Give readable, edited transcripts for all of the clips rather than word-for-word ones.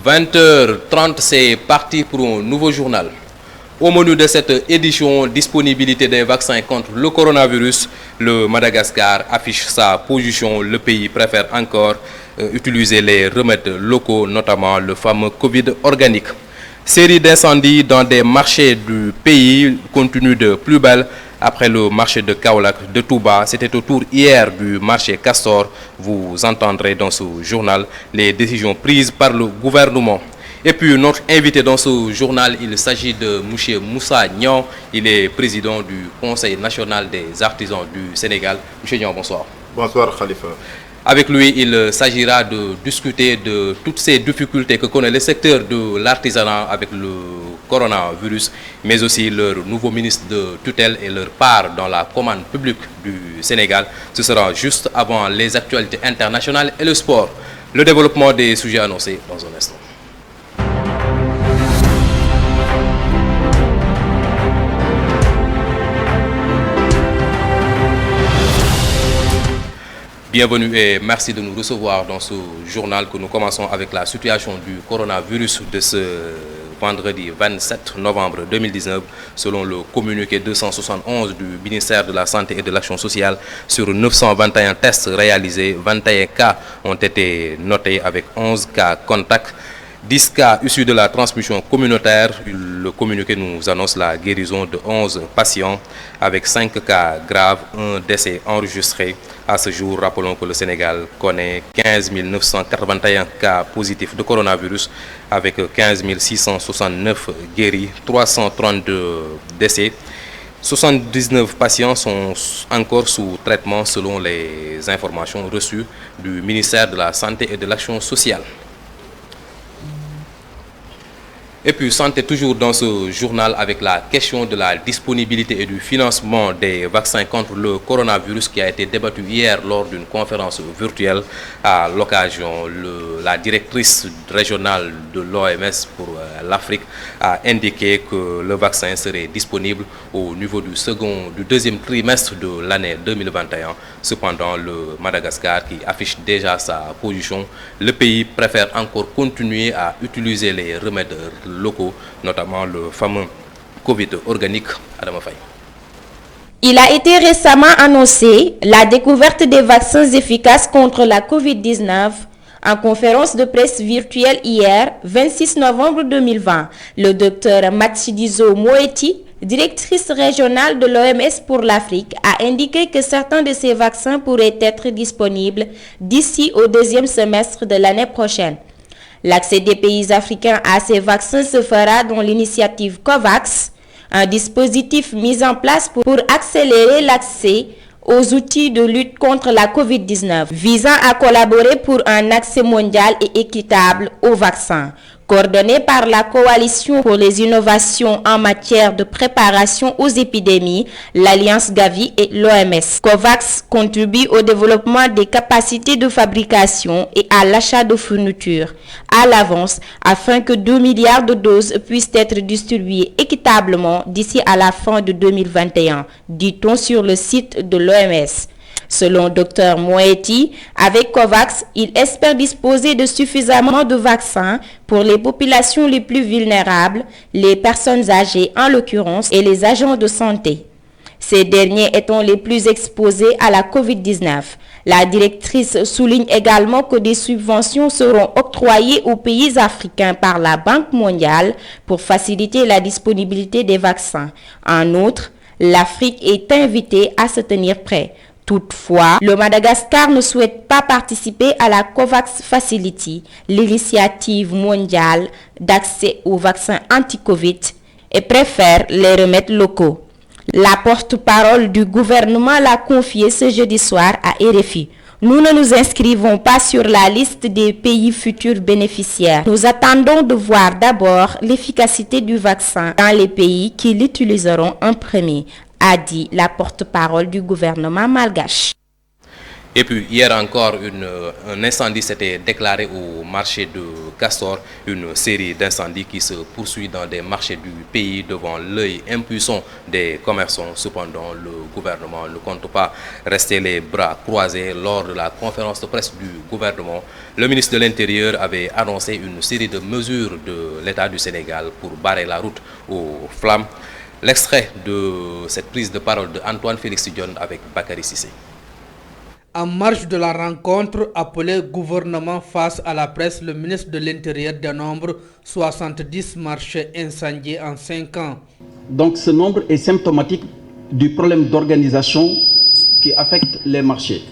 20h30, c'est parti pour un nouveau journal. Au menu de cette édition, disponibilité des vaccins contre le coronavirus, le Madagascar affiche sa position. Le pays préfère encore utiliser les remèdes locaux, notamment le fameux Covid organique. Série d'incendies dans des marchés du pays continue de plus belle. Après le marché de Kaolack, de Touba, c'était au tour hier du marché Castor. Vous entendrez dans ce journal les décisions prises par le gouvernement. Et puis notre invité dans ce journal, il s'agit de M. Moussa Niang. Il est président du Conseil national des artisans du Sénégal. M. Niang, bonsoir. Bonsoir Khalifa. Avec lui, il s'agira de discuter de toutes ces difficultés que connaît le secteur de l'artisanat avec le coronavirus, mais aussi leur nouveau ministre de tutelle et leur part dans la commande publique du Sénégal. Ce sera juste avant les actualités internationales et le sport. Le développement des sujets annoncés dans un instant. Bienvenue et merci de nous recevoir dans ce journal que nous commençons avec la situation du coronavirus de ce vendredi 27 novembre 2019. Selon le communiqué 271 du ministère de la Santé et de l'Action sociale, sur 921 tests réalisés, 21 cas ont été notés avec 11 cas contacts. 10 cas issus de la transmission communautaire. Le communiqué nous annonce la guérison de 11 patients avec 5 cas graves, un décès enregistré. À ce jour, rappelons que le Sénégal connaît 15 981 cas positifs de coronavirus avec 15 669 guéris, 332 décès. 79 patients sont encore sous traitement selon les informations reçues du ministère de la Santé et de l'Action sociale. Et puis, santé toujours dans ce journal avec la question de la disponibilité et du financement des vaccins contre le coronavirus qui a été débattu hier lors d'une conférence virtuelle. À l'occasion, la directrice régionale de l'OMS pour l'Afrique a indiqué que le vaccin serait disponible au niveau du deuxième trimestre de l'année 2021. Cependant, le Madagascar qui affiche déjà sa position, le pays préfère encore continuer à utiliser les remèdes locaux, notamment le fameux Covid organique. Adama Faye. Il a été récemment annoncé la découverte des vaccins efficaces contre la Covid-19 en conférence de presse virtuelle hier, 26 novembre 2020. Le docteur Matshidiso Moeti, directrice régionale de l'OMS pour l'Afrique, a indiqué que certains de ces vaccins pourraient être disponibles d'ici au deuxième semestre de l'année prochaine. L'accès des pays africains à ces vaccins se fera dans l'initiative COVAX, un dispositif mis en place pour accélérer l'accès aux outils de lutte contre la COVID-19, visant à collaborer pour un accès mondial et équitable aux vaccins. Coordonné par la Coalition pour les innovations en matière de préparation aux épidémies, l'Alliance Gavi et l'OMS. COVAX contribue au développement des capacités de fabrication et à l'achat de fournitures à l'avance afin que 2 milliards de doses puissent être distribuées équitablement d'ici à la fin de 2021, dit-on sur le site de l'OMS. Selon Dr Moeti, avec COVAX, il espère disposer de suffisamment de vaccins pour les populations les plus vulnérables, les personnes âgées en l'occurrence, et les agents de santé. Ces derniers étant les plus exposés à la COVID-19. La directrice souligne également que des subventions seront octroyées aux pays africains par la Banque mondiale pour faciliter la disponibilité des vaccins. En outre, l'Afrique est invitée à se tenir prêt. Toutefois, le Madagascar ne souhaite pas participer à la COVAX Facility, l'initiative mondiale d'accès aux vaccins anti-Covid, et préfère les remèdes locaux. La porte-parole du gouvernement l'a confié ce jeudi soir à RFI. Nous ne nous inscrivons pas sur la liste des pays futurs bénéficiaires. Nous attendons de voir d'abord l'efficacité du vaccin dans les pays qui l'utiliseront en premier, a dit la porte-parole du gouvernement malgache. Et puis hier encore, un incendie s'était déclaré au marché de Castor, une série d'incendies qui se poursuit dans des marchés du pays devant l'œil impuissant des commerçants. Cependant, le gouvernement ne compte pas rester les bras croisés. Lors de la conférence de presse du gouvernement, le ministre de l'Intérieur avait annoncé une série de mesures de l'État du Sénégal pour barrer la route aux flammes. L'extrait de cette prise de parole de Antoine Félix Diome avec Bakary Cissé. En marge de la rencontre appelée gouvernement face à la presse, le ministre de l'Intérieur dénombre 70 marchés incendiés en 5 ans. Donc ce nombre est symptomatique du problème d'organisation qui affecte les marchés.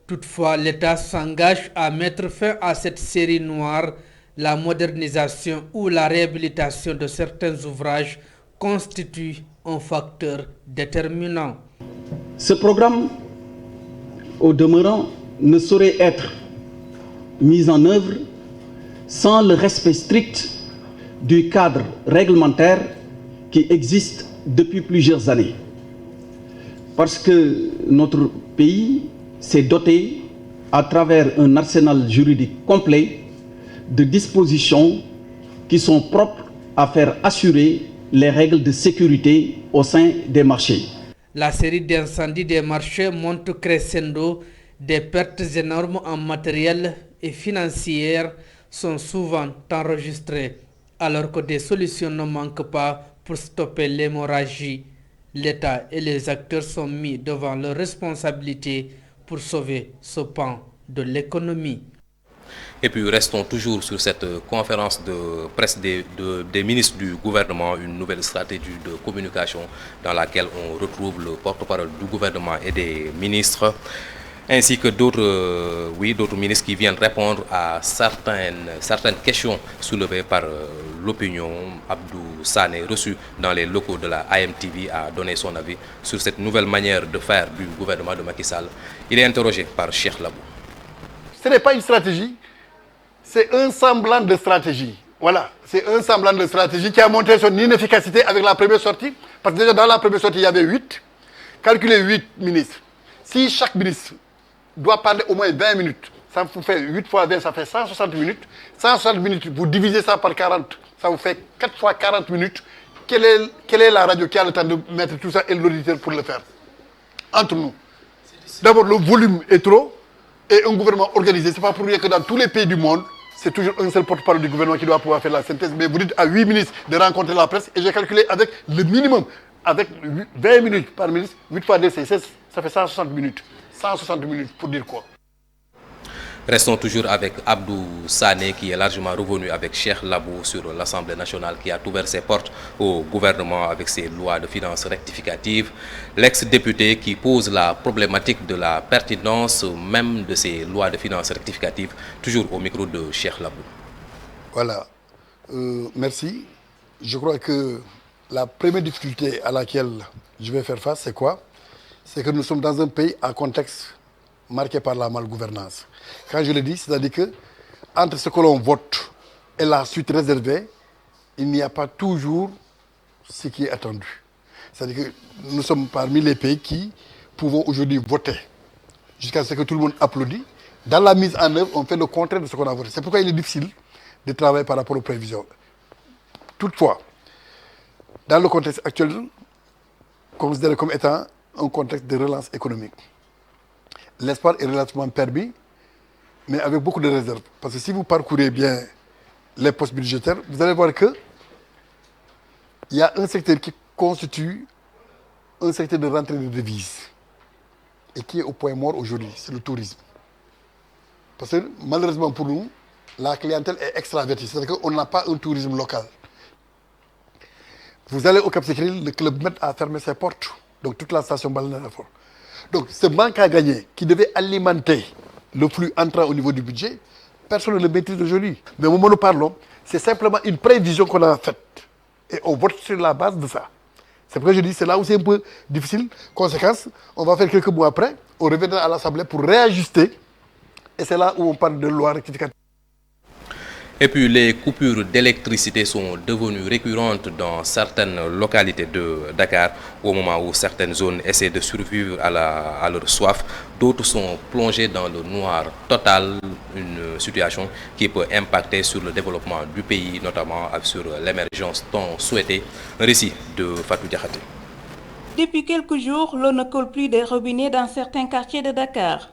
Toutefois, l'État s'engage à mettre fin à cette série noire. La modernisation ou la réhabilitation de certains ouvrages constitue un facteur déterminant. Ce programme, au demeurant, ne saurait être mis en œuvre sans le respect strict du cadre réglementaire qui existe depuis plusieurs années. Parce que notre pays s'est doté, à travers un arsenal juridique complet, de dispositions qui sont propres à faire assurer les règles de sécurité au sein des marchés. La série d'incendies des marchés monte crescendo. Des pertes énormes en matériel et financières sont souvent enregistrées, alors que des solutions ne manquent pas pour stopper l'hémorragie. L'État et les acteurs sont mis devant leurs responsabilités pour sauver ce pan de l'économie. Et puis restons toujours sur cette conférence de presse des ministres du gouvernement, une nouvelle stratégie de communication dans laquelle on retrouve le porte-parole du gouvernement et des ministres, ainsi que d'autres ministres qui viennent répondre à certaines questions soulevées par l'opinion. Abdou Sané, reçu dans les locaux de la AMTV, a donné son avis sur cette nouvelle manière de faire du gouvernement de Macky Sall. Il est interrogé par Cheikh Labou. Ce n'est pas une stratégie, c'est un semblant de stratégie. Voilà, c'est un semblant de stratégie qui a montré son inefficacité avec la première sortie. Parce que déjà dans la première sortie, il y avait 8. Calculez 8 ministres. Si chaque ministre doit parler au moins 20 minutes, ça vous fait 8 fois 20, ça fait 160 minutes. 160 minutes, vous divisez ça par 40, ça vous fait 4 fois 40 minutes. Quelle est la radio qui a le temps de mettre tout ça et l'auditeur pour le faire? Entre nous. D'abord, le volume est trop. Et un gouvernement organisé, ce n'est pas pour rien que dans tous les pays du monde, c'est toujours un seul porte-parole du gouvernement qui doit pouvoir faire la synthèse. Mais vous dites à 8 ministres de rencontrer la presse, et j'ai calculé avec le minimum, avec 20 minutes par ministre, 8 fois 2, c'est 16, ça fait 160 minutes. 160 minutes pour dire quoi? Restons toujours avec Abdou Sané qui est largement revenu avec Cheikh Labou sur l'Assemblée nationale qui a ouvert ses portes au gouvernement avec ses lois de finances rectificatives. L'ex-député qui pose la problématique de la pertinence même de ces lois de finances rectificatives, toujours au micro de Cheikh Labou. Voilà, merci. Je crois que la première difficulté à laquelle je vais faire face, c'est quoi? C'est que nous sommes dans un pays à contexte marqué par la malgouvernance. Quand je le dis, c'est-à-dire que entre ce que l'on vote et la suite réservée, il n'y a pas toujours ce qui est attendu. C'est-à-dire que nous sommes parmi les pays qui pouvons aujourd'hui voter jusqu'à ce que tout le monde applaudisse. Dans la mise en œuvre, on fait le contraire de ce qu'on a voté. C'est pourquoi il est difficile de travailler par rapport aux prévisions. Toutefois, dans le contexte actuel, considéré comme étant un contexte de relance économique, l'espoir est relativement permis, mais avec beaucoup de réserves. Parce que si vous parcourez bien les postes budgétaires, vous allez voir qu'il y a un secteur qui constitue un secteur de rentrée de devises et qui est au point mort aujourd'hui, c'est le tourisme. Parce que malheureusement pour nous, la clientèle est extravertie, c'est-à-dire qu'on n'a pas un tourisme local. Vous allez au Cap Skirring, le Club Med a fermé ses portes, donc toute la station balnéaire. Donc ce manque à gagner qui devait alimenter le flux entrant au niveau du budget, personne ne le maîtrise aujourd'hui. Mais au moment où nous parlons, c'est simplement une prévision qu'on a faite. Et on vote sur la base de ça. C'est pourquoi je dis, c'est là où c'est un peu difficile. Conséquence, on va faire quelques mois après, on reviendra à l'Assemblée pour réajuster. Et c'est là où on parle de loi rectificative. Et puis les coupures d'électricité sont devenues récurrentes dans certaines localités de Dakar au moment où certaines zones essaient de survivre à leur soif. D'autres sont plongées dans le noir total, une situation qui peut impacter sur le développement du pays, notamment sur l'émergence tant souhaitée. Un récit de Fatou Diakhaté. Depuis quelques jours, l'eau ne coule plus des robinets dans certains quartiers de Dakar.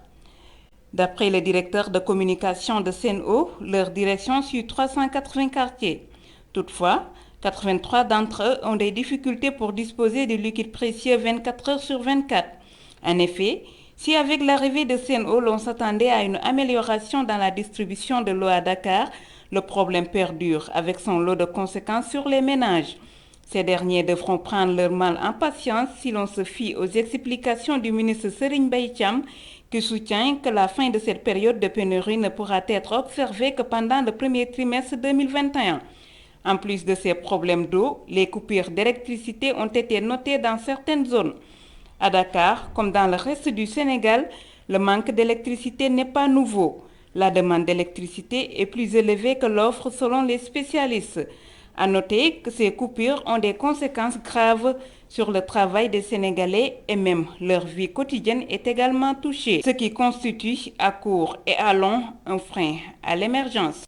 D'après le directeur de communication de Sen'Eau, leur direction suit 380 quartiers. Toutefois, 83 d'entre eux ont des difficultés pour disposer de liquide précieux 24 heures sur 24. En effet, si avec l'arrivée de Sen'Eau, l'on s'attendait à une amélioration dans la distribution de l'eau à Dakar, le problème perdure avec son lot de conséquences sur les ménages. Ces derniers devront prendre leur mal en patience si l'on se fie aux explications du ministre Serigne Mbaye Thiam, qui soutient que la fin de cette période de pénurie ne pourra être observée que pendant le premier trimestre 2021. En plus de ces problèmes d'eau, les coupures d'électricité ont été notées dans certaines zones. À Dakar, comme dans le reste du Sénégal, le manque d'électricité n'est pas nouveau. La demande d'électricité est plus élevée que l'offre selon les spécialistes. À noter que ces coupures ont des conséquences graves sur le travail des Sénégalais et même leur vie quotidienne est également touchée, ce qui constitue à court et à long un frein à l'émergence.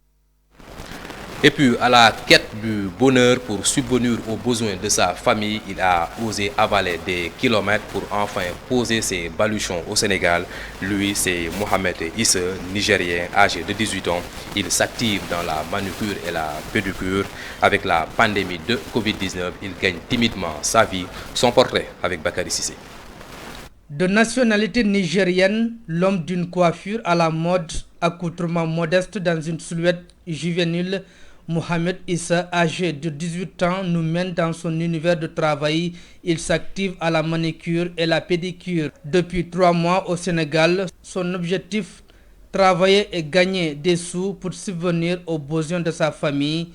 Et puis, à la quête du bonheur pour subvenir aux besoins de sa famille, il a osé avaler des kilomètres pour enfin poser ses baluchons au Sénégal. Lui, c'est Mohamed Issa, Nigérien, âgé de 18 ans. Il s'active dans la manucure et la pédicure. Avec la pandémie de Covid-19, il gagne timidement sa vie. Son portrait avec Bakary Cissé. De nationalité nigérienne, l'homme d'une coiffure à la mode, accoutrement modeste dans une silhouette juvénile, Mohamed Issa, âgé de 18 ans, nous mène dans son univers de travail. Il s'active à la manicure et la pédicure. Depuis 3 mois au Sénégal, son objectif, travailler et gagner des sous pour subvenir aux besoins de sa famille.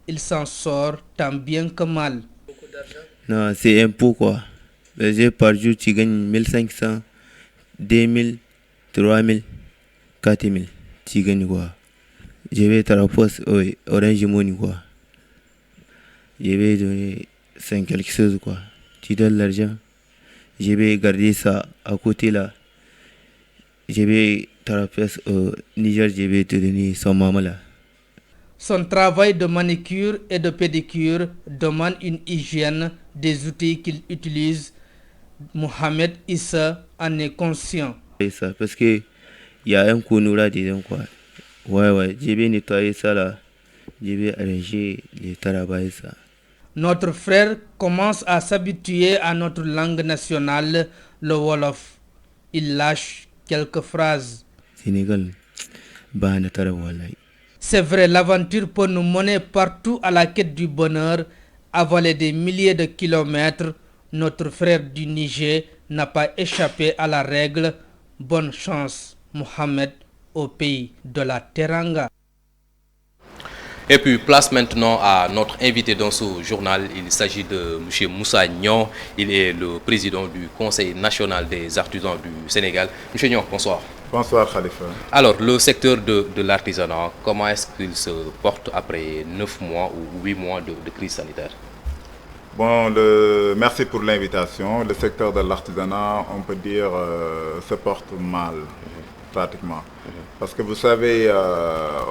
Il s'en sort tant bien que mal. Non, c'est un peu quoi. Par jour, tu gagnes 1500, 2000, 3000, 4000. Tu gagnes quoi? Je vais te la poste Orange Money quoi. Je vais donner 5 quelque chose quoi. Tu donnes l'argent. Je vais garder ça à côté là. Je vais te la poste au Niger, je vais te donner son maman là. Son travail de manicure et de pédicure demande une hygiène des outils qu'il utilise. Mohamed Issa en est conscient. Et ça, parce que il y a un connoura dedans quoi. Ouais, je vais nettoyer ça là. Je vais arranger les travail ça. Notre frère commence à s'habituer à notre langue nationale, le Wolof. Il lâche quelques phrases. Sénégal, c'est vrai, l'aventure peut nous mener partout à la quête du bonheur, avaler des milliers de kilomètres. Notre frère du Niger n'a pas échappé à la règle. Bonne chance, Mohamed, au pays de la Teranga. Et puis, place maintenant à notre invité dans ce journal. Il s'agit de M. Moussa Nyon. Il est le président du Conseil national des artisans du Sénégal. M. Nyon, bonsoir. Bonsoir Khalifa. Alors, le secteur de l'artisanat, comment est-ce qu'il se porte après 9 mois ou 8 mois de crise sanitaire? Bon, merci pour l'invitation. Le secteur de l'artisanat, on peut dire, se porte mal, pratiquement. Parce que vous savez,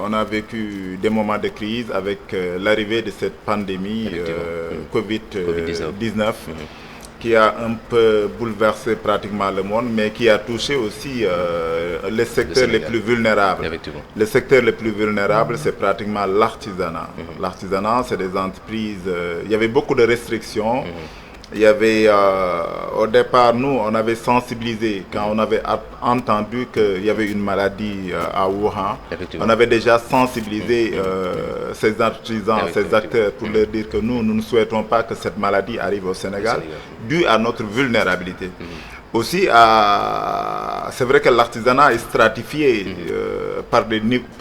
on a vécu des moments de crise avec l'arrivée de cette pandémie Covid-19 qui a un peu bouleversé pratiquement le monde, mais qui a touché aussi les secteurs les plus vulnérables. Le secteur le plus vulnérable, c'est pratiquement l'artisanat. L'artisanat, c'est des entreprises... il y avait beaucoup de restrictions. Il y avait, au départ, nous, on avait sensibilisé quand on avait entendu qu'il y avait une maladie à Wuhan. On avait déjà sensibilisé ces artisans, ces acteurs pour leur dire que nous ne souhaitons pas que cette maladie arrive au Sénégal, dû à notre vulnérabilité. Aussi, c'est vrai que l'artisanat est stratifié par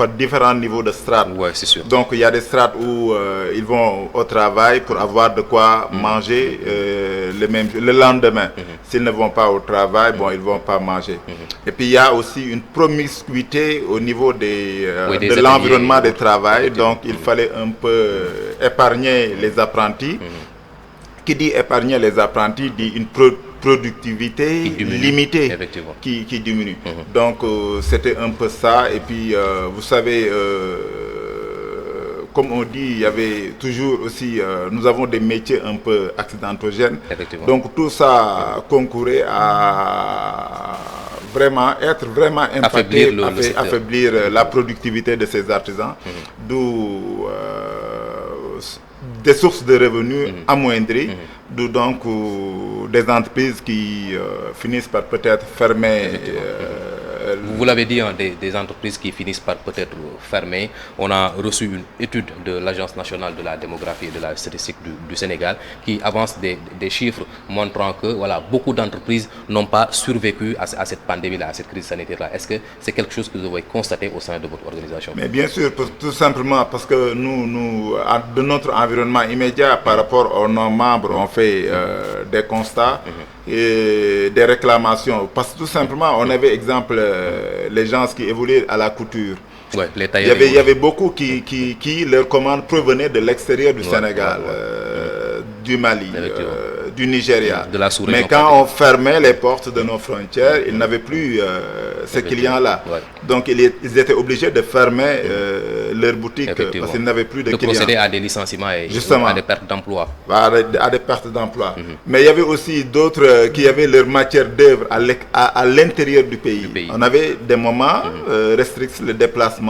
différents niveaux de strates. Ouais, c'est sûr. Donc il y a des strates où ils vont au travail pour avoir de quoi manger le lendemain. S'ils ne vont pas au travail, bon, ils ne vont pas manger. Et puis il y a aussi une promiscuité au niveau de l'environnement de travail. Donc il fallait un peu épargner les apprentis. Qui dit épargner les apprentis dit une productivité limitée qui diminue. Donc c'était un peu ça. Et puis vous savez, comme on dit, il y avait toujours aussi, nous avons des métiers un peu accidentogènes. Donc tout ça concourait à être vraiment impacté, affaiblir la productivité de ces artisans. D'où des sources de revenus amoindries, d'où donc des entreprises qui finissent par peut-être fermer. Vous l'avez dit, hein, des entreprises qui finissent par peut-être fermer. On a reçu une étude de l'Agence nationale de la démographie et de la statistique du Sénégal qui avance des chiffres montrant que voilà, beaucoup d'entreprises n'ont pas survécu à cette pandémie-là, à cette crise sanitaire-là. Est-ce que c'est quelque chose que vous avez constaté au sein de votre organisation? Mais bien sûr, tout simplement parce que nous, de notre environnement immédiat par rapport à nos membres, on fait des constats et des réclamations. Parce que tout simplement, on avait exemple les gens qui évoluaient à la couture. Ouais, il y avait beaucoup qui leurs commandes provenaient de l'extérieur du Sénégal, du Mali, du Nigeria. Mais quand on fermait les portes de nos frontières, ils n'avaient plus ces clients-là. Donc ils étaient obligés de fermer leurs boutiques parce qu'ils n'avaient plus de clients. De procéder à des licenciements et à des pertes d'emploi. À des pertes d'emploi. Mais il y avait aussi d'autres qui avaient leur matière d'œuvre à l'intérieur du pays. On avait des moments restrictifs le déplacement.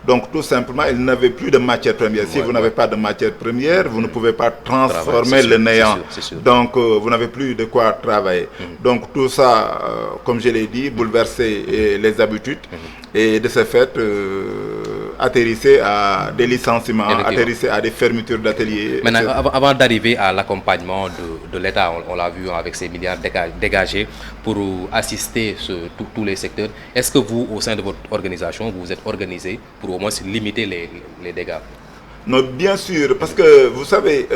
Donc tout simplement, ils n'avaient plus de matière première. Si vous n'avez pas de matière première, vous ne pouvez pas transformer le néant. Donc vous n'avez plus de quoi travailler. Donc tout ça, comme je l'ai dit, bouleverser les habitudes et de ce fait atterrisser à des licenciements, atterrisser à des fermetures d'ateliers. Maintenant, avant d'arriver à l'accompagnement de l'État, on l'a vu avec ces milliards dégagés pour assister tous les secteurs, est-ce que vous, au sein de votre organisation, vous êtes organisé pour au moins limiter les dégâts? Non, bien sûr, parce que vous savez,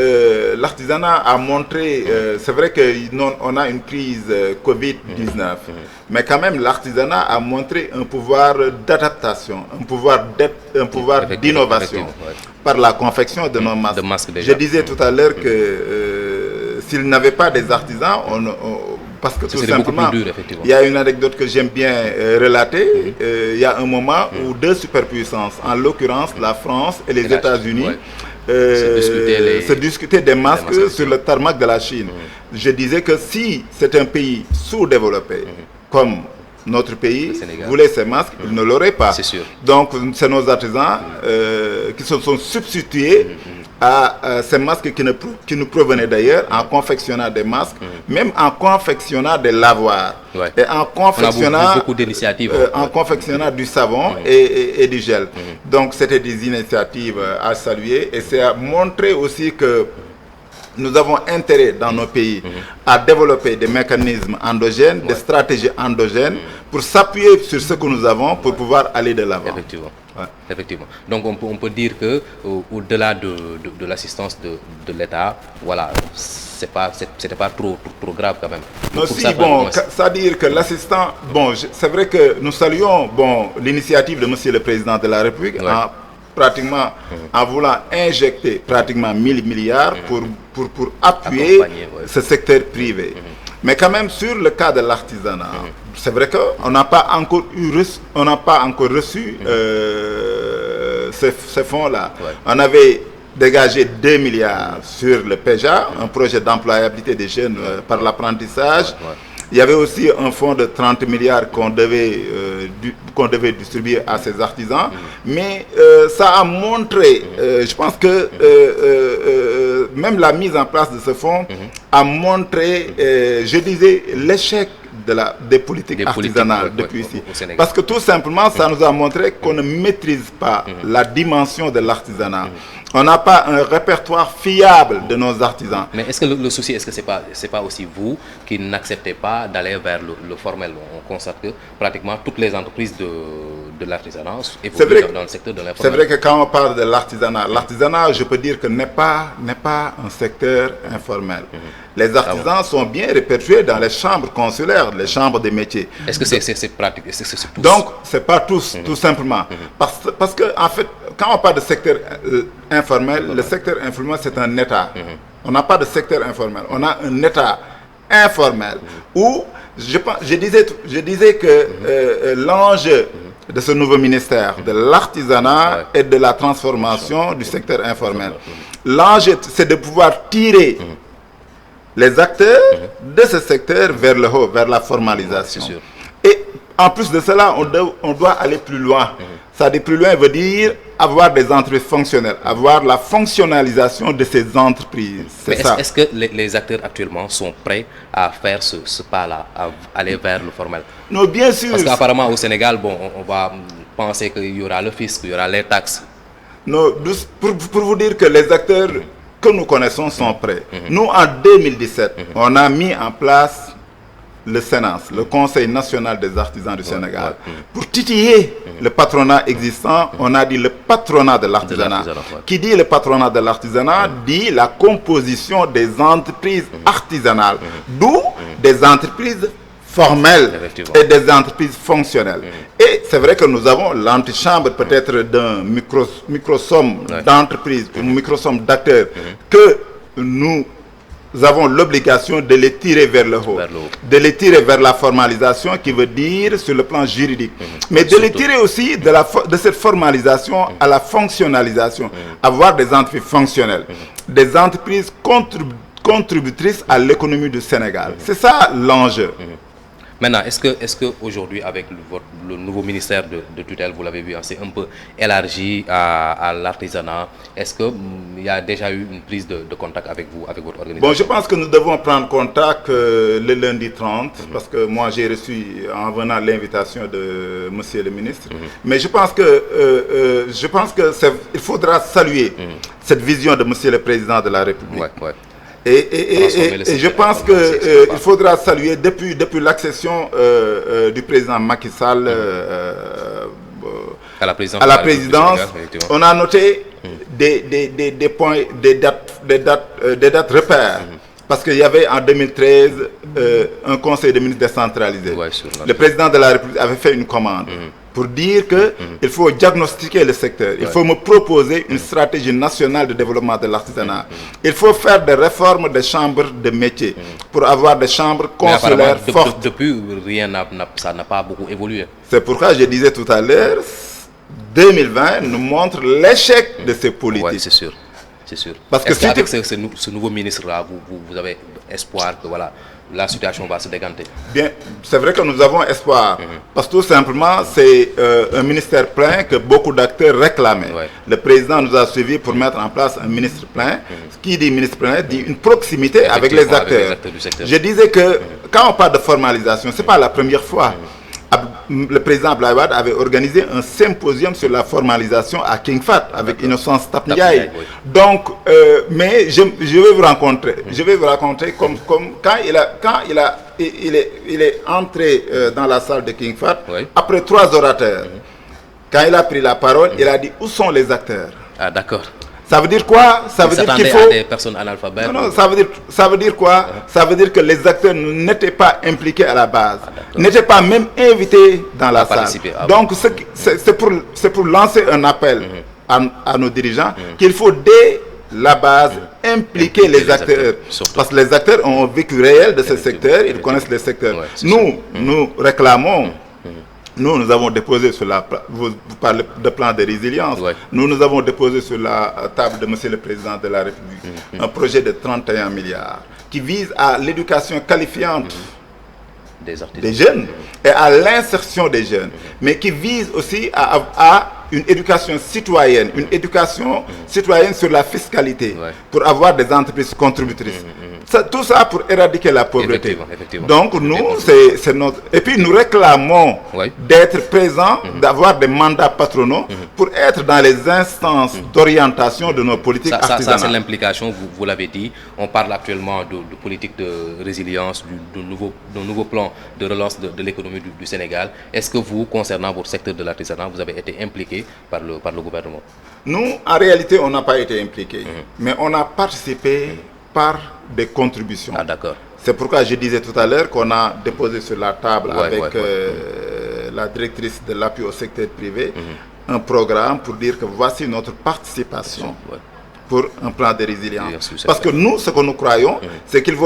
l'artisanat a montré, c'est vrai qu'on a une crise Covid-19, mais quand même l'artisanat a montré un pouvoir d'adaptation, un pouvoir d'innovation par la confection de nos masques. Je disais tout à l'heure que s'il n'avait pas des artisans, parce que tout simplement, il y a une anecdote que j'aime bien relater. Il y a un moment où deux superpuissances, en l'occurrence la France et les États-Unis, se discutaient des masques sur le tarmac de la Chine. Je disais que si c'est un pays sous-développé, comme notre pays voulait ces masques, ils ne l'auraient pas. Donc c'est nos artisans qui se sont substitués à ces masques qui nous provenaient d'ailleurs, en confectionnant des masques, même en confectionnant des lavoirs, et en confectionnant, beaucoup d'initiatives, en confectionnant du savon et du gel. Donc c'était des initiatives à saluer, et c'est à montrer aussi que nous avons intérêt dans nos pays à développer des mécanismes endogènes, des stratégies endogènes pour s'appuyer sur ce que nous avons pour pouvoir aller de l'avant. Effectivement. Donc on peut dire que au-delà de l'assistance de l'État, voilà, c'était pas trop grave quand même. Non, si, bon, c'est-à-dire que l'assistant, bon, c'est vrai que nous saluons l'initiative de Monsieur le Président de la République pratiquement en voulant injecter pratiquement 1000 milliards pour appuyer ce secteur privé. Mais quand même sur le cas de l'artisanat, c'est vrai qu'on n'a pas encore reçu ces fonds-là. On avait dégagé 2 milliards sur le PEJA, un projet d'employabilité des jeunes par l'apprentissage. Il y avait aussi un fonds de 30 milliards qu'on devait distribuer à ces artisans. Mais ça a montré, je pense que même la mise en place de ce fonds a montré, je disais, l'échec des politiques artisanales depuis ici. Parce que tout simplement, ça nous a montré qu'on ne maîtrise pas la dimension de l'artisanat. On n'a pas un répertoire fiable de nos artisans. Mais est-ce que le souci, est-ce que c'est pas aussi vous qui n'acceptez pas d'aller vers le formel? On constate que pratiquement toutes les entreprises de de l'artisanat évolue dans le secteur de l'informel. C'est vrai que quand on parle de l'artisanat, je peux dire que n'est pas un secteur informel. Les artisans sont bien répertoriés dans les chambres consulaires, les chambres des métiers. Est-ce que c'est pratique? Est-ce que c'est tous? Donc, c'est pas tous, tout simplement. Parce que, en fait, quand on parle de secteur informel, le secteur informel, c'est un État. On n'a pas de secteur informel. On a un État informel où, je disais que l'enjeu de ce nouveau ministère de l'artisanat et de la transformation du secteur informel, l'enjeu, c'est de pouvoir tirer les acteurs de ce secteur vers le haut, vers la formalisation. Et en plus de cela, on doit aller plus loin. Ça dit plus loin veut dire avoir des entreprises fonctionnelles, avoir la fonctionnalisation de ces entreprises. Est-ce que les acteurs actuellement sont prêts à faire ce pas-là, à aller vers le formel? Non, bien sûr. Parce qu'apparemment au Sénégal, bon, on va penser qu'il y aura le fisc, il y aura les taxes. Non, pour vous dire que les acteurs que nous connaissons sont prêts. Nous, en 2017, on a mis en place le Sénat, le Conseil national des artisans du Sénégal. Pour titiller le patronat existant, on a dit le patronat de l'artisanat. Qui dit le patronat de l'artisanat dit la composition des entreprises artisanales, d'où des entreprises formelles et des entreprises fonctionnelles. Et c'est vrai que nous avons l'antichambre peut-être d'un microsomme d'entreprises, une microsomme d'acteurs que nous avons l'obligation de les tirer vers le haut, de les tirer vers la formalisation qui veut dire sur le plan juridique, mais de les tirer aussi de cette formalisation à la fonctionnalisation, avoir des entreprises fonctionnelles, des entreprises contributrices à l'économie du Sénégal. C'est ça l'enjeu. Maintenant, est-ce que aujourd'hui, avec le nouveau ministère de tutelle, vous l'avez vu, c'est un peu élargi à l'artisanat. Est-ce qu'il y a déjà eu une prise de contact avec vous, avec votre organisation? Bon, je pense que nous devons prendre contact le lundi 30, parce que moi j'ai reçu en venant l'invitation de Monsieur le ministre. Mais je pense que il faudra saluer cette vision de Monsieur le Président de la République. Et je pense qu'il faudra saluer depuis l'accession du président Macky Sall à la présidence, on a noté des points, des dates repères. Parce qu'il y avait en 2013 un conseil de ministres décentralisé. Le président de la République avait fait une commande pour dire qu'il faut diagnostiquer le secteur. Il faut me proposer une stratégie nationale de développement de l'artisanat. Il faut faire des réformes des chambres de métiers pour avoir des chambres consulaires fortes. Depuis, ça n'a pas beaucoup évolué. C'est pourquoi je disais tout à l'heure, 2020 nous montre l'échec de ces politiques. Oui, c'est sûr. C'est sûr. Parce que avec ce nouveau ministre-là, vous avez espoir que voilà, la situation va se décanter? Bien, c'est vrai que nous avons espoir. Parce que tout simplement, c'est un ministère plein que beaucoup d'acteurs réclamaient. Le président nous a suivis pour mettre en place un ministre plein. Qui dit ministre plein dit une proximité avec les acteurs. Du secteur. Je disais que quand on parle de formalisation, ce n'est pas la première fois. Le président Abdoulaye Wade avait organisé un symposium sur la formalisation à King Fahd avec Innocence Ntap Ndiaye. Donc, mais je vais vous rencontrer. Je vais vous raconter comme quand il est entré dans la salle de King Fahd, après 3 orateurs. Quand il a pris la parole, il a dit où sont les acteurs? Ah, d'accord. Ça veut dire quoi? Ça veut dire qu'il faut des personnes analphabètes. Non, ça veut dire quoi? Ça veut dire que les acteurs n'étaient pas impliqués à la base, n'étaient pas même invités dans la salle. Donc c'est pour lancer un appel à nos dirigeants qu'il faut dès la base impliquer les acteurs. Parce que les acteurs ont un vécu réel de ce secteur, ils connaissent les secteurs. Nous réclamons. Nous avons déposé sur la... Vous parlez de plan de résilience. Nous avons déposé sur la table de Monsieur le Président de la République un projet de 31 milliards qui vise à l'éducation qualifiante des jeunes et à l'insertion des jeunes, mais qui vise aussi à une éducation citoyenne, sur la fiscalité pour avoir des entreprises contributrices. tout ça pour éradiquer la pauvreté. Effectivement. Donc nous, c'est notre... Et puis nous réclamons d'être présents, d'avoir des mandats patronaux pour être dans les instances d'orientation de nos politiques artisanales. Ça c'est l'implication, vous l'avez dit. On parle actuellement de politique de résilience, de nouveau plan de relance de l'économie du Sénégal. Est-ce que vous, concernant votre secteur de l'artisanat, vous avez été impliqué par le gouvernement? Nous, en réalité, on n'a pas été impliqués, mais on a participé par des contributions. Ah, d'accord. C'est pourquoi je disais tout à l'heure qu'on a déposé sur la table avec la directrice de l'appui au secteur privé un programme pour dire que voici notre participation pour un plan de résilience. Parce que nous, ce que nous croyons, c'est qu'il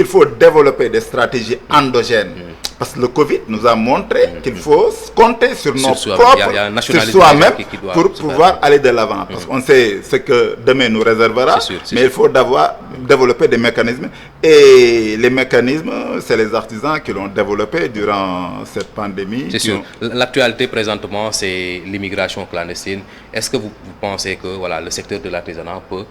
faut développer des stratégies endogènes. Parce que le Covid nous a montré qu'il faut compter sur nos propres, sur soi-même pour pouvoir aller de l'avant. Parce qu'on sait ce que demain nous réservera, mais il faut développer des mécanismes. Et les mécanismes, c'est les artisans qui l'ont développé durant cette pandémie. C'est sûr. L'actualité présentement, c'est l'immigration clandestine. Est-ce que vous pensez que le secteur de l'artisanat peut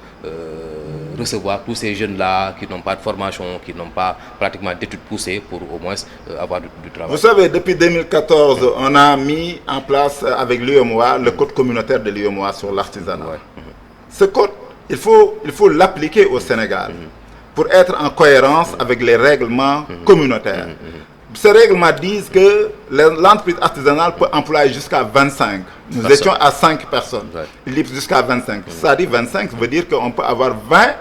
recevoir tous ces jeunes-là qui n'ont pas de formation, qui n'ont pas pratiquement d'études poussées pour au moins avoir du travail? Vous savez, depuis 2014, on a mis en place avec l'UEMOA le code communautaire de l'UEMOA sur l'artisanat. Ce code, il faut l'appliquer au Sénégal pour être en cohérence avec les règlements communautaires. Ces règlements disent que l'entreprise artisanale peut employer jusqu'à 25. Nous étions à 5 personnes. Il dit jusqu'à 25. Ça dit 25 veut dire qu'on peut avoir 20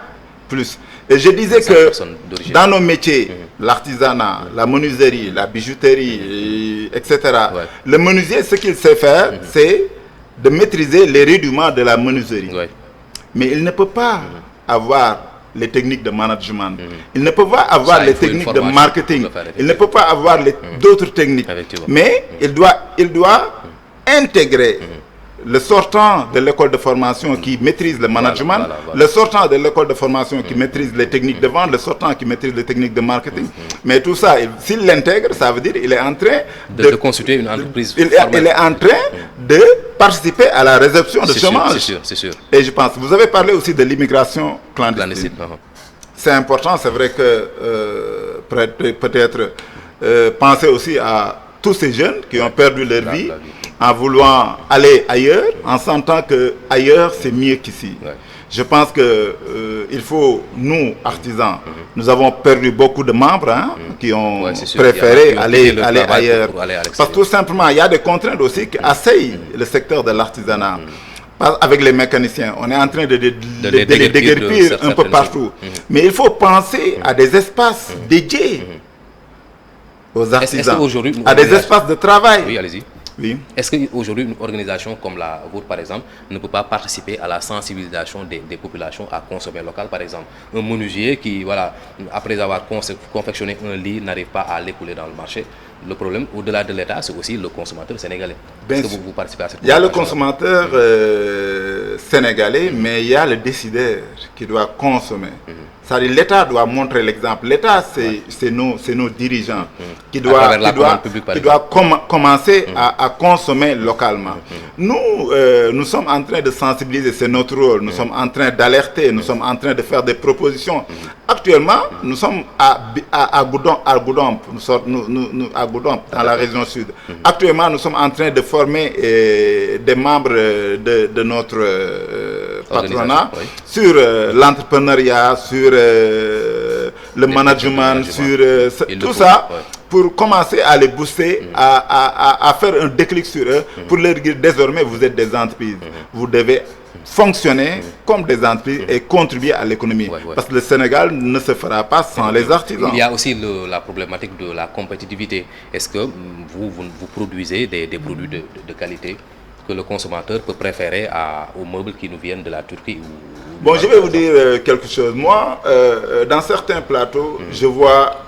plus. Et je disais que dans nos métiers, l'artisanat, la menuiserie, la bijouterie, etc., le menuisier, ce qu'il sait faire, c'est de maîtriser les rudiments de la menuiserie. Mais il ne peut pas avoir les techniques de management. Il ne peut pas avoir les techniques de marketing. Il ne peut pas avoir d'autres techniques. Mais il doit intégrer le sortant de l'école de formation qui maîtrise le management, le sortant de l'école de formation qui maîtrise les techniques de vente, le sortant qui maîtrise les techniques de marketing. Mais tout ça, s'il l'intègre, ça veut dire qu'il est en train de constituer une entreprise. Il est en train de participer à la résorption de chômage. C'est sûr. Et je pense, vous avez parlé aussi de l'immigration clandestine. C'est important, c'est vrai que peut-être penser aussi à tous ces jeunes qui ont perdu leur vie en voulant aller ailleurs, en sentant que ailleurs c'est mieux qu'ici. Je pense que il faut, nous, artisans, nous avons perdu beaucoup de membres qui ont préféré aller ailleurs. Parce que tout simplement, il y a des contraintes aussi qui assaillent le secteur de l'artisanat. Avec les mécaniciens, on est en train de les déguerpir un peu partout. Mais il faut penser à des espaces dédiés aux artisans, à des espaces de travail. Oui, allez-y. Oui. Est-ce qu'aujourd'hui, une organisation comme la vôtre, par exemple, ne peut pas participer à la sensibilisation des populations à consommer local, par exemple? Un menuisier qui, après avoir confectionné un lit, n'arrive pas à l'écouler dans le marché. Le problème, au-delà de l'État, c'est aussi le consommateur sénégalais. Est-ce que vous participez à cette Il y a le consommateur sénégalais, mais il y a le décideur qui doit consommer. C'est-à-dire l'État doit montrer l'exemple. L'État, c'est nos dirigeants qui doivent commencer à consommer localement. Nous sommes en train de sensibiliser, c'est notre rôle. Nous sommes en train d'alerter, nous sommes en train de faire des propositions. Actuellement, nous sommes à Goudomp, dans la région sud. Actuellement, nous sommes en train de former des membres de notre patronat sur l'entrepreneuriat, sur le management, sur tout ça, pour commencer à les booster, à faire un déclic sur eux, pour leur dire désormais vous êtes des entreprises, vous devez fonctionner comme des entreprises et contribuer à l'économie. Parce que le Sénégal ne se fera pas sans les artisans. Il y a aussi la problématique de la compétitivité. Est-ce que vous produisez des produits de qualité que le consommateur peut préférer aux meubles qui nous viennent de la Turquie Bon, je vais vous dire quelque chose. Moi, dans certains plateaux, je vois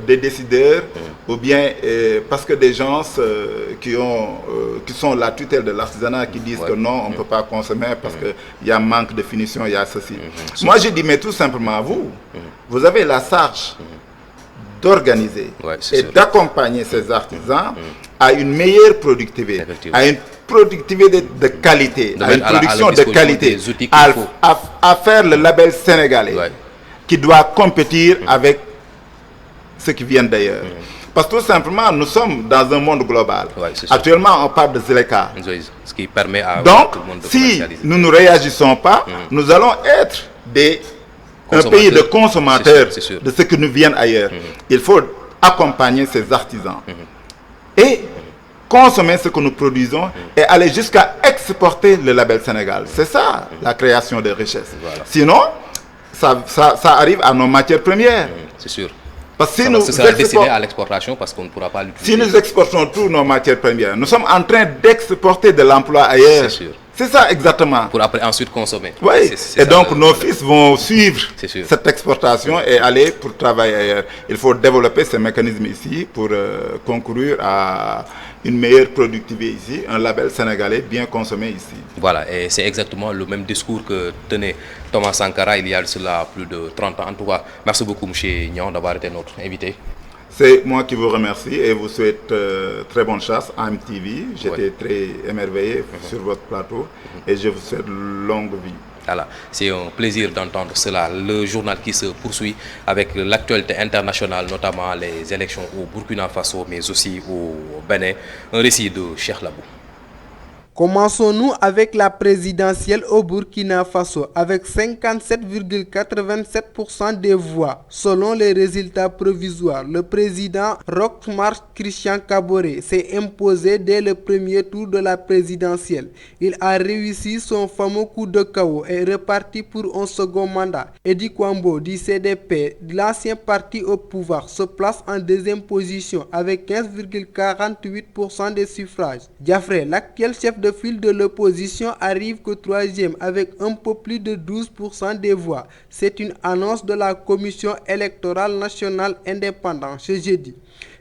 des décideurs, ou bien parce que des gens qui sont la tutelle de l'artisanat qui disent que non, on ne peut pas consommer parce qu'il y a manque de finition, il y a ceci. Moi, je dis, mais tout simplement, vous avez la charge d'organiser et d'accompagner ces artisans à une meilleure productivité, à une productivité de qualité, à une production de qualité, à faire le label sénégalais, qui doit compétir avec ceux qui viennent d'ailleurs. Parce que tout simplement, nous sommes dans un monde global. Ouais, actuellement, on parle de Zileka. Ce qui permet à donc, tout le monde de si nous ne réagissons pas, nous allons être un pays de consommateurs de ce qui nous vient ailleurs. Il faut accompagner ces artisans et consommer ce que nous produisons et aller jusqu'à exporter le label Sénégal. C'est ça, la création de richesses. Voilà. Sinon, ça arrive à nos matières premières. C'est sûr. Parce que si ça sera destiné à l'exportation parce qu'on ne pourra pas l'utiliser. Si nous exportons toutes nos matières premières, nous sommes en train d'exporter de l'emploi ailleurs. C'est sûr. C'est ça exactement. Pour après ensuite consommer. Oui, et donc nos fils vont suivre cette exportation et aller pour travailler ailleurs. Il faut développer ces mécanismes ici pour concourir à une meilleure productivité ici, un label sénégalais bien consommé ici. Voilà, et c'est exactement le même discours que tenait Thomas Sankara il y a cela plus de 30 ans. En tout cas, merci beaucoup M. Niang d'avoir été notre invité. C'est moi qui vous remercie et vous souhaite très bonne chance à MTV. J'étais très émerveillé sur votre plateau et je vous souhaite longue vie. Voilà, c'est un plaisir d'entendre cela. Le journal qui se poursuit avec l'actualité internationale, notamment les élections au Burkina Faso, mais aussi au Bénin. Un récit de Cheikh Labou. Commençons-nous avec la présidentielle au Burkina Faso avec 57,87% des voix. Selon les résultats provisoires, le président Roch Marc Christian Kaboré s'est imposé dès le premier tour de la présidentielle. Il a réussi son fameux coup de KO et est reparti pour un second mandat. Edi Kwambo du CDP, l'ancien parti au pouvoir, se place en deuxième position avec 15,48% des suffrages. Diafré, l'actuel chef de file de l'opposition, arrive que troisième avec un peu plus de 12% des voix. C'est une annonce de la Commission électorale nationale indépendante ce jeudi.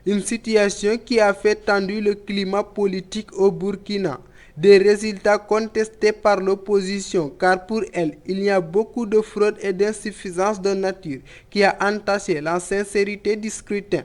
Une situation qui a fait tendu le climat politique au Burkina. Des résultats contestés par l'opposition car pour elle, il y a beaucoup de fraude et d'insuffisance de nature qui a entaché la sincérité du scrutin.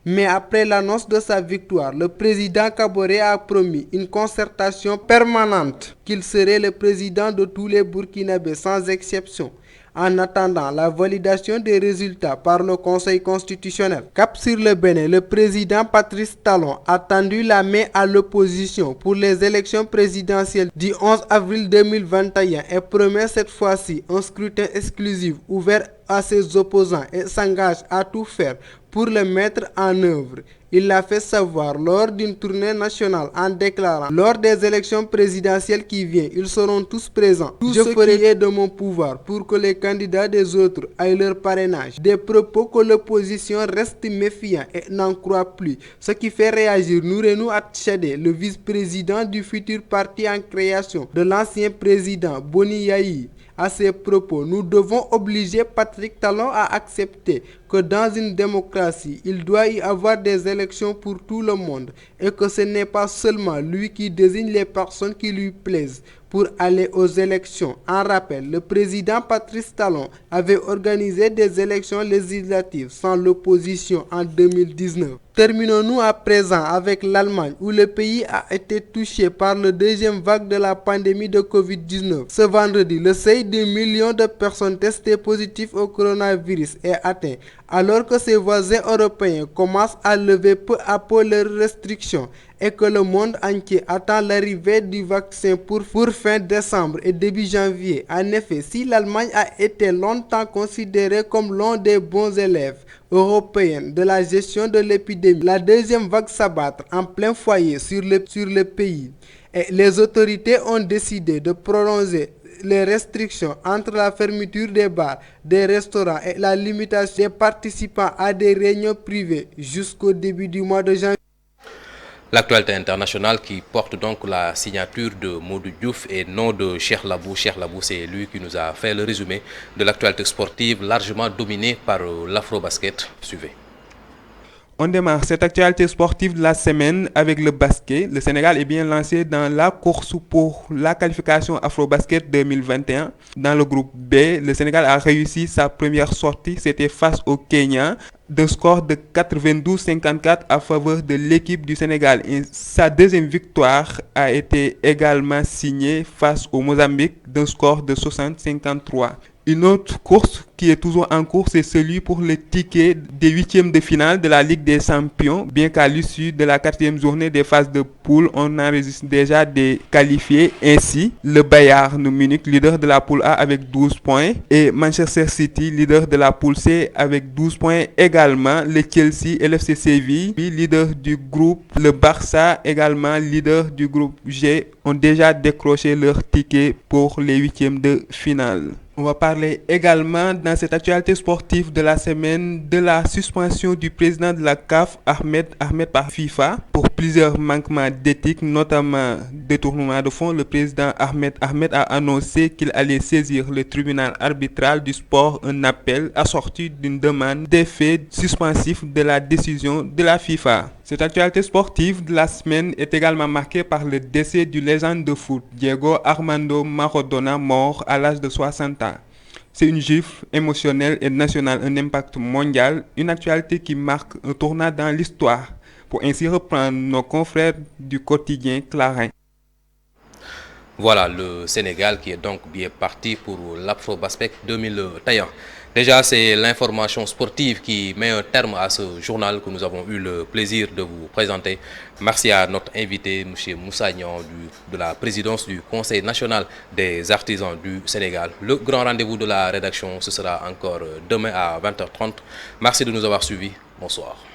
Mais après l'annonce de sa victoire, le président Kaboré a promis une concertation permanente qu'il serait le président de tous les Burkinabés sans exception. En attendant la validation des résultats par le Conseil constitutionnel. Cap sur le Bénin, le président Patrice Talon a tendu la main à l'opposition pour les élections présidentielles du 11 avril 2021 et promet cette fois-ci un scrutin exclusif ouvert à ses opposants et s'engage à tout faire pour le mettre en œuvre. Il l'a fait savoir lors d'une tournée nationale en déclarant: lors des élections présidentielles qui viennent, ils seront tous présents. Tout ce qui est de mon pouvoir pour que les candidats des autres aient leur parrainage. Des propos que l'opposition reste méfiante et n'en croit plus. Ce qui fait réagir Nourenou Atchadé, le vice-président du futur parti en création de l'ancien président Boni Yahi. À ces propos, nous devons obliger Patrick Talon à accepter que dans une démocratie, il doit y avoir des élections pour tout le monde et que ce n'est pas seulement lui qui désigne les personnes qui lui plaisent pour aller aux élections. En rappel, le président Patrice Talon avait organisé des élections législatives sans l'opposition en 2019. Terminons-nous à présent avec l'Allemagne, où le pays a été touché par la deuxième vague de la pandémie de Covid-19. Ce vendredi, le seuil de millions de personnes testées positives au coronavirus est atteint, alors que ses voisins européens commencent à lever peu à peu leurs restrictions et que le monde entier attend l'arrivée du vaccin pour fin décembre et début janvier. En effet, si l'Allemagne a été longtemps considérée comme l'un des bons élèves européens de la gestion de l'épidémie, la deuxième vague s'abat en plein foyer sur le pays. Et les autorités ont décidé de prolonger les restrictions entre la fermeture des bars, des restaurants et la limitation des participants à des réunions privées jusqu'au début du mois de janvier. L'actualité internationale qui porte donc la signature de Modou Diouf et non de Cheikh Labou. Cheikh Labou, c'est lui qui nous a fait le résumé de l'actualité sportive largement dominée par l'afro-basket. Suivez. On démarre cette actualité sportive de la semaine avec le basket. Le Sénégal est bien lancé dans la course pour la qualification Afro-Basket 2021. Dans le groupe B, le Sénégal a réussi sa première sortie, c'était face au Kenya. d'un score de 92-54 à faveur de l'équipe du Sénégal. Et sa deuxième victoire a été également signée face au Mozambique d'un score de 60-53. Une autre course qui est toujours en cours, c'est celui pour le ticket des huitièmes de finale de la Ligue des Champions, bien qu'à l'issue de la 4e journée des phases de poule, on enregistre déjà des qualifiés. Ainsi, le Bayern Munich, leader de la poule A avec 12 points, et Manchester City, leader de la poule C avec 12 points également. Le Chelsea et l'FC Séville, leader du groupe, le Barça également, leader du groupe G, ont déjà décroché leur ticket pour les huitièmes de finale. On va parler également dans cette actualité sportive de la semaine de la suspension du président de la CAF, Ahmed par FIFA, pour plusieurs manquements d'éthique, notamment détournement de fonds. Le président Ahmed a annoncé qu'il allait saisir le tribunal arbitral du sport un appel assorti d'une demande d'effet suspensif de la décision de la FIFA. Cette actualité sportive de la semaine est également marquée par le décès du légende de foot, Diego Armando Maradona, mort à l'âge de 60 ans. C'est une gifle émotionnelle et nationale, un impact mondial, une actualité qui marque un tournant dans l'histoire, pour ainsi reprendre nos confrères du quotidien Clarin. Voilà le Sénégal qui est donc bien parti pour l'Afrobasket 2021. Déjà, c'est l'information sportive qui met un terme à ce journal que nous avons eu le plaisir de vous présenter. Merci à notre invité, M. Moussa Niang, de la présidence du Conseil national des artisans du Sénégal. Le grand rendez-vous de la rédaction, ce sera encore demain à 20h30. Merci de nous avoir suivis. Bonsoir.